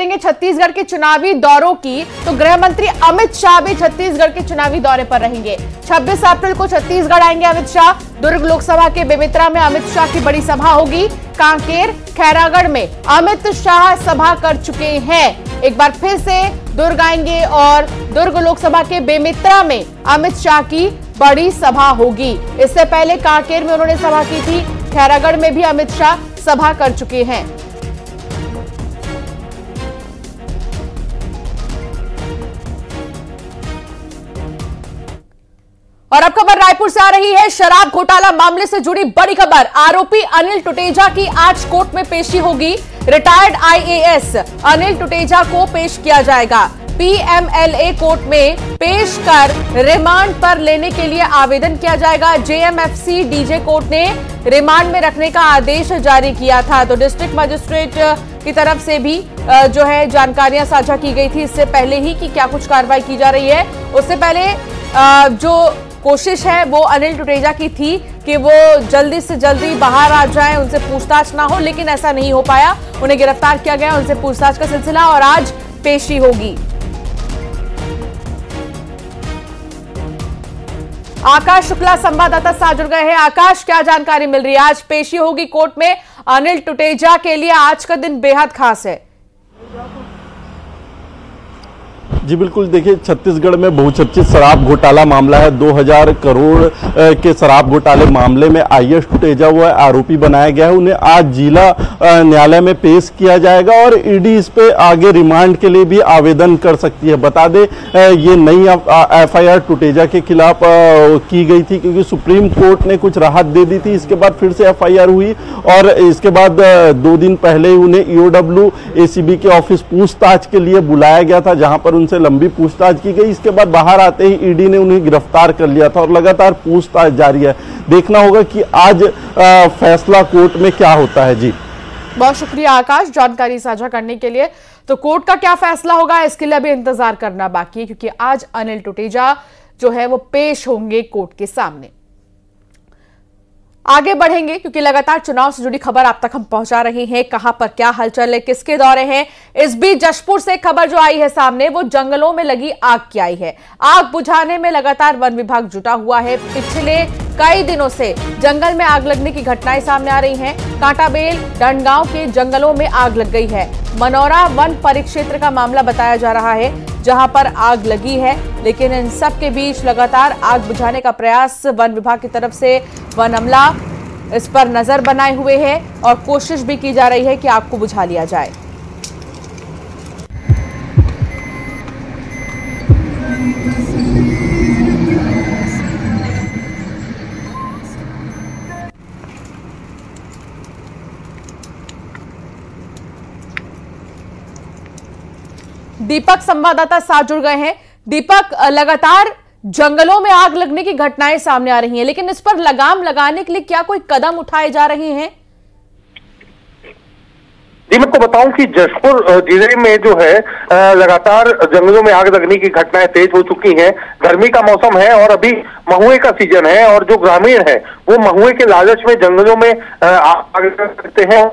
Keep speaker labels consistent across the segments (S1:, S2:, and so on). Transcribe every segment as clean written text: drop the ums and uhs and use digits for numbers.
S1: करेंगे छत्तीसगढ़ के चुनावी दौरों की, तो गृह मंत्री अमित शाह भी छत्तीसगढ़ के चुनावी दौरे पर रहेंगे। 26 अप्रैल को छत्तीसगढ़ आएंगे अमित शाह। दुर्ग लोकसभा के बेमेतरा में अमित शाह की बड़ी सभा होगी। कांकेर, खैरागढ़ में अमित शाह सभा कर चुके हैं। एक बार फिर से दुर्ग आएंगे और दुर्ग लोकसभा के बेमेतरा में अमित शाह की बड़ी सभा होगी। इससे पहले कांकेर में उन्होंने सभा की थी। खैरागढ़ में भी अमित शाह सभा कर चुके हैं। और अब खबर रायपुर से आ रही है। शराब घोटाला मामले से जुड़ी बड़ी खबर। आरोपी अनिल टुटेजा की आज कोर्ट में पेशी होगी। रिटायर्ड आईएएस अनिल टुटेजा को पेश किया जाएगा। पीएमएलए कोर्ट में पेश कर रिमांड पर लेने के लिए आवेदन किया जाएगा। जेएमएफसी डीजे कोर्ट ने रिमांड में रखने का आदेश जारी किया था। तो डिस्ट्रिक्ट मजिस्ट्रेट की तरफ से भी जो है जानकारियां साझा की गई थी इससे पहले ही कि क्या कुछ कार्रवाई की जा रही है। उससे पहले जो कोशिश है वो अनिल टुटेजा की थी कि वो जल्दी से जल्दी बाहर आ जाएं, उनसे पूछताछ ना हो, लेकिन ऐसा नहीं हो पाया। उन्हें गिरफ्तार किया गया, उनसे पूछताछ का सिलसिला और आज पेशी होगी। आकाश शुक्ला संवाददाता साथ जुड़ गए हैं। आकाश, क्या जानकारी मिल रही है? आज पेशी होगी कोर्ट में अनिल टुटेजा के लिए आज का दिन बेहद खास है।
S2: जी बिल्कुल, देखिए छत्तीसगढ़ में बहुचर्चित शराब घोटाला मामला है। 2000 करोड़ के शराब घोटाले मामले में आईएएस टुटेजा हुआ आरोपी बनाया गया है। उन्हें आज जिला न्यायालय में पेश किया जाएगा और ईडी इस पे आगे रिमांड के लिए भी आवेदन कर सकती है। बता दें ये नई एफआईआर टुटेजा के खिलाफ की गई थी क्योंकि सुप्रीम कोर्ट ने कुछ राहत दे दी थी। इसके बाद फिर से एफआईआर हुई और इसके बाद 2 दिन पहले ही उन्हें ईओडब्ल्यू एसीबी के ऑफिस पूछताछ के लिए बुलाया गया था, जहां पर उनसे लंबी पूछताछ की गई। इसके बाद बाहर आते ही ईडी ने उन्हें गिरफ्तार कर लिया था और लगातार पूछताछ जारी है। देखना होगा कि आज फैसला कोर्ट में क्या होता है। जी
S1: बहुत शुक्रिया आकाश जानकारी साझा करने के लिए। तो कोर्ट का क्या फैसला होगा इसके लिए अभी इंतजार करना बाकी है, क्योंकि आज अनिल टुटेजा जो है वो पेश होंगे कोर्ट के सामने। आगे बढ़ेंगे क्योंकि लगातार चुनाव से जुड़ी खबर आप तक हम पहुंचा रहे हैं। कहां पर क्या हलचल है, किसके दौरे हैं। इस बीच जशपुर से खबर जो आई है सामने वो जंगलों में लगी आग की आई है। आग बुझाने में लगातार वन विभाग जुटा हुआ है। पिछले कई दिनों से जंगल में आग लगने की घटनाएं सामने आ रही हैं। कांटाबेल डंडगांव के जंगलों में आग लग गई है। मनौरा वन परिक्षेत्र का मामला बताया जा रहा है जहां पर आग लगी है, लेकिन इन सब के बीच लगातार आग बुझाने का प्रयास वन विभाग की तरफ से वन अमला इस पर नजर बनाए हुए है और कोशिश भी की जा रही है कि आग को बुझा लिया जाए। दीपक संवाददाता साथ जुड़ गए हैं। दीपक, लगातार जंगलों में आग लगने की घटनाएं सामने आ रही हैं, लेकिन इस पर लगाम लगाने के लिए क्या कोई कदम उठाए जा रहे हैं?
S3: जी मैं आपको बताऊं कि जशपुर जिले में जो है लगातार जंगलों में आग लगने की घटनाएं तेज हो चुकी हैं। गर्मी का मौसम है और अभी महुए का सीजन है और जो ग्रामीण है वो महुए के लालच में जंगलों में आग करते हैं।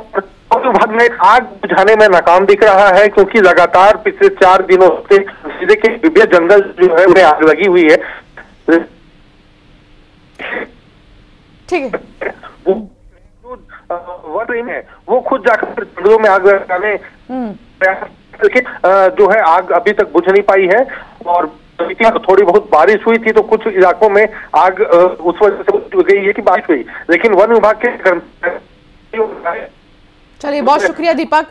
S3: विभाग ने आग बुझाने में नाकाम दिख रहा है क्योंकि लगातार पिछले 4 दिनों से जिले के विभिन्न जंगल जो है उन्हें आग लगी हुई है।
S1: ठीक है,
S3: वन है वो खुद जाकर जंगलों में आग लगाने लेकिन जो है आग अभी तक बुझ नहीं पाई है। और थोड़ी बहुत बारिश हुई थी तो कुछ इलाकों में आग उस वजह से बुझ गई है कि बारिश हुई, लेकिन वन विभाग के
S1: चलिए बहुत शुक्रिया दीपक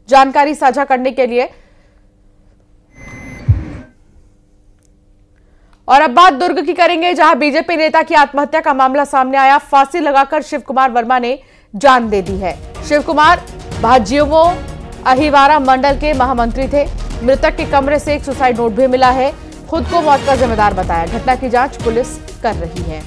S1: जानकारी साझा करने के लिए। और अब बात दुर्ग की करेंगे जहां बीजेपी नेता की आत्महत्या का मामला सामने आया। फांसी लगाकर शिव कुमार वर्मा ने जान दे दी है। शिव कुमार भाजियों अहिवारा मंडल के महामंत्री थे। मृतक के कमरे से एक सुसाइड नोट भी मिला है। खुद को मौत का जिम्मेदार बताया। घटना की जांच पुलिस कर रही है।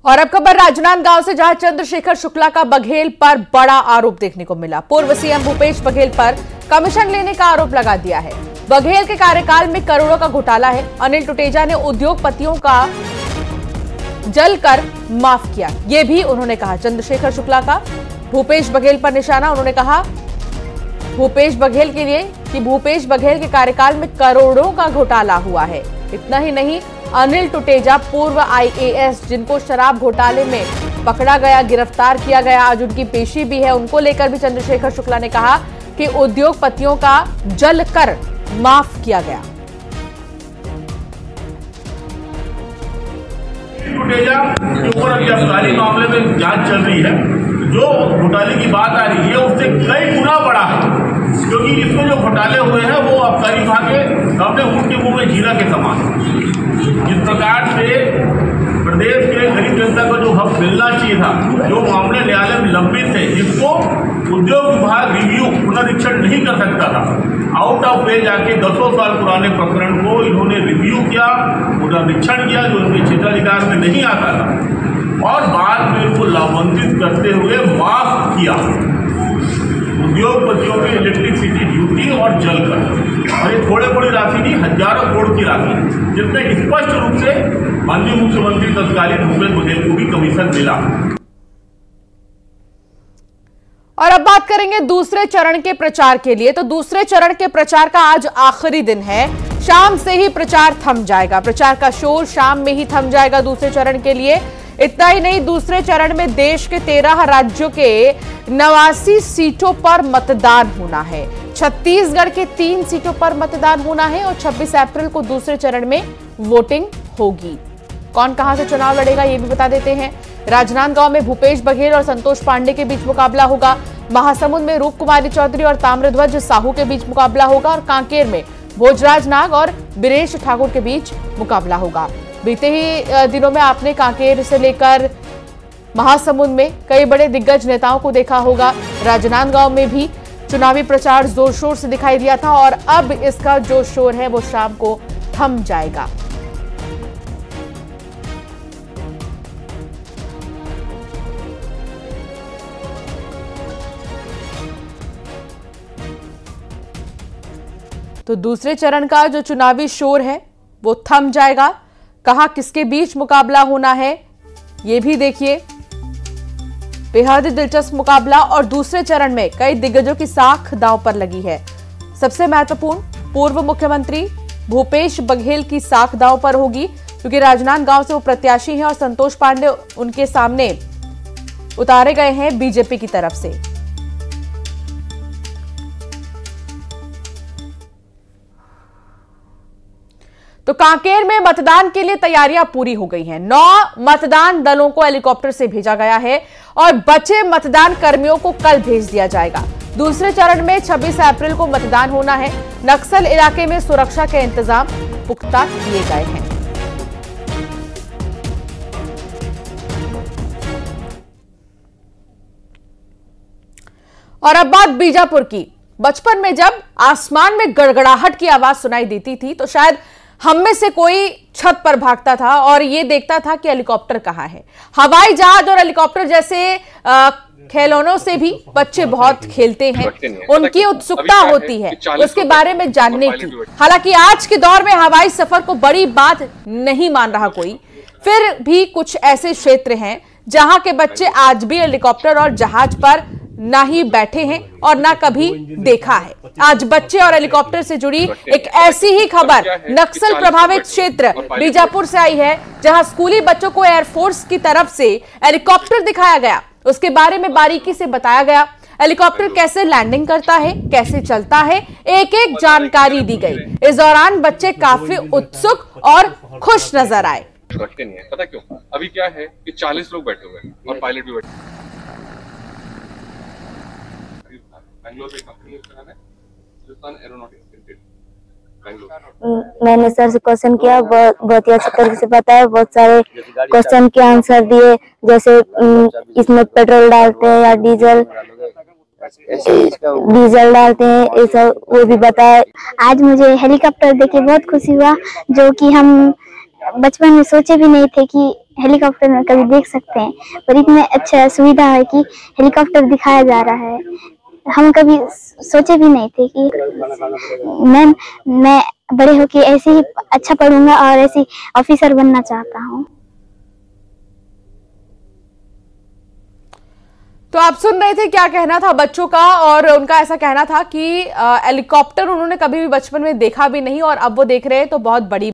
S1: और अब खबर राजनांदगांव से जहां चंद्रशेखर शुक्ला का बघेल पर बड़ा आरोप देखने को मिला। पूर्व सीएम भूपेश बघेल पर कमीशन लेने का आरोप लगा दिया है। बघेल के कार्यकाल में करोड़ों का घोटाला है। अनिल टुटेजा ने उद्योगपतियों का जलकर माफ किया, ये भी उन्होंने कहा। चंद्रशेखर शुक्ला का भूपेश बघेल पर निशाना, उन्होंने कहा भूपेश बघेल के लिए कि भूपेश बघेल के कार्यकाल में करोड़ों का घोटाला हुआ है। इतना ही नहीं, अनिल टुटेजा पूर्व IAS जिनको शराब घोटाले में पकड़ा गया, गिरफ्तार किया गया, आज उनकी पेशी भी है, उनको लेकर भी चंद्रशेखर शुक्ला ने कहा कि उद्योगपतियों का जलकर माफ किया गया।
S4: टुटेजा के ऊपर अभी अबकारी मामले में जांच चल रही है। जो घोटाले की बात आ रही है उससे कई गुना बड़ा है, क्योंकि इसमें जो घोटाले हुए हैं वो अबकारी विभाग के अपने ऊँट के मुंह में जीरा के समान। जिस प्रकार से प्रदेश के गरीब जनता को जो हक मिलना चाहिए था, जो मामले न्यायालय में लंबित थे, जिसको उद्योग विभाग रिव्यू पुनरीक्षण नहीं कर सकता था, आउट ऑफ वे जाके 10 साल पुराने प्रकरण को इन्होंने रिव्यू किया, पुनरीक्षण किया, जो उनके क्षेत्राधिकार में नहीं आता था, और बाद में उनको लाभान्वित करते हुए माफ किया उद्योगपतियों की इलेक्ट्रिसिटी ड्यूटी और जल कर। और ये थोड़े बड़ी राशि नहीं, हजारों करोड़ की राशि, जिसमें स्पष्ट रूप से माननीय मुख्यमंत्री तत्कालीन भूपेश बघेल को भी कमीशन मिला।
S1: और अब बात करेंगे दूसरे चरण के प्रचार के लिए। तो दूसरे चरण के प्रचार का आज आखिरी दिन है, शाम से ही प्रचार थम जाएगा। प्रचार का शोर शाम में ही थम जाएगा दूसरे चरण के लिए। इतना ही नहीं, दूसरे चरण में देश के 13 राज्यों के 89 सीटों पर मतदान होना है। छत्तीसगढ़ के 3 सीटों पर मतदान होना है और 26 अप्रैल को दूसरे चरण में वोटिंग होगी। कौन कहां से चुनाव लड़ेगा ये भी बता देते हैं। राजनांदगांव में भूपेश बघेल और संतोष पांडे के बीच मुकाबला होगा। महासमुंद में रूप कुमारी चौधरी और ताम्रध्वज साहू के बीच मुकाबला होगा और कांकेर में भोजराज नाग और बीरेश ठाकुर के बीच मुकाबला होगा। बीते ही दिनों में आपने कांकेर से लेकर महासमुंद में कई बड़े दिग्गज नेताओं को देखा होगा। राजनांदगांव में भी चुनावी प्रचार जोर शोर से दिखाई दिया था और अब इसका जो शोर है वो शाम को थम जाएगा। तो दूसरे चरण का जो चुनावी शोर है वो थम जाएगा। कहां किसके बीच मुकाबला होना है ये भी देखिए। बेहद दिलचस्प मुकाबला और दूसरे चरण में कई दिग्गजों की साख दांव पर लगी है। सबसे महत्वपूर्ण, पूर्व मुख्यमंत्री भूपेश बघेल की साख दांव पर होगी, क्योंकि राजनांदगांव से वो प्रत्याशी हैं और संतोष पांडे उनके सामने उतारे गए हैं बीजेपी की तरफ से। तो कांकेर में मतदान के लिए तैयारियां पूरी हो गई हैं। 9 मतदान दलों को हेलीकॉप्टर से भेजा गया है और बचे मतदान कर्मियों को कल भेज दिया जाएगा। दूसरे चरण में 26 अप्रैल को मतदान होना है। नक्सल इलाके में सुरक्षा के इंतजाम पुख्ता किए गए हैं। और अब बात बीजापुर की। बचपन में जब आसमान में गड़गड़ाहट की आवाज सुनाई देती थी तो शायद हम में से कोई छत पर भागता था और ये देखता था कि हेलीकॉप्टर कहां है। हवाई जहाज और हेलीकॉप्टर जैसे खिलौनों से भी बच्चे बहुत खेलते हैं, उनकी उत्सुकता होती है उसके बारे में जानने की। हालांकि आज के दौर में हवाई सफर को बड़ी बात नहीं मान रहा कोई, फिर भी कुछ ऐसे क्षेत्र हैं जहां के बच्चे आज भी हेलीकॉप्टर और जहाज पर ना ही बैठे हैं और ना कभी देखा है। आज बच्चे और हेलीकॉप्टर से जुड़ी एक ऐसी ही खबर नक्सल प्रभावित क्षेत्र बीजापुर से आई है, जहां स्कूली बच्चों को एयरफोर्स की तरफ से हेलीकॉप्टर दिखाया गया, उसके बारे में बारीकी से बताया गया। हेलीकॉप्टर कैसे लैंडिंग करता है, कैसे चलता है, एक एक जानकारी दी गई। इस दौरान बच्चे काफी उत्सुक और खुश नजर आए।
S5: रखते नहीं है, पता क्यों? अभी क्या है कि 40 लोग बैठे हुए हैं और पायलट भी बैठे। बैंगलोर में कंपनी का नाम है हिंदुस्तान एरोनॉटिक्स लिमिटेड बैंगलोर।
S6: मैंने सर से क्वेश्चन किया, बहुत ही अच्छे तरीके से बताया, बहुत सारे क्वेश्चन के आंसर दिए, जैसे इसमें पेट्रोल डालते हैं या डीजल डालते हैं, ये सब वो भी बताया।
S7: आज मुझे हेलीकॉप्टर देख के बहुत खुशी हुआ, जो कि हम बचपन में सोचे भी नहीं थे कि हेलीकॉप्टर में कभी देख सकते हैं, पर इतने अच्छा सुविधा है कि हेलीकॉप्टर दिखाया जा रहा है। हम कभी सोचे भी नहीं थे कि मैं बड़े होके ऐसे ही अच्छा पढ़ूंगा और ऐसे ऑफिसर बनना चाहता हूँ।
S1: आप सुन रहे थे क्या कहना था बच्चों का, और उनका ऐसा कहना था कि हेलीकॉप्टर उन्होंने कभी भी बचपन में देखा भी नहीं और अब वो देख रहे हैं तो बहुत बड़ी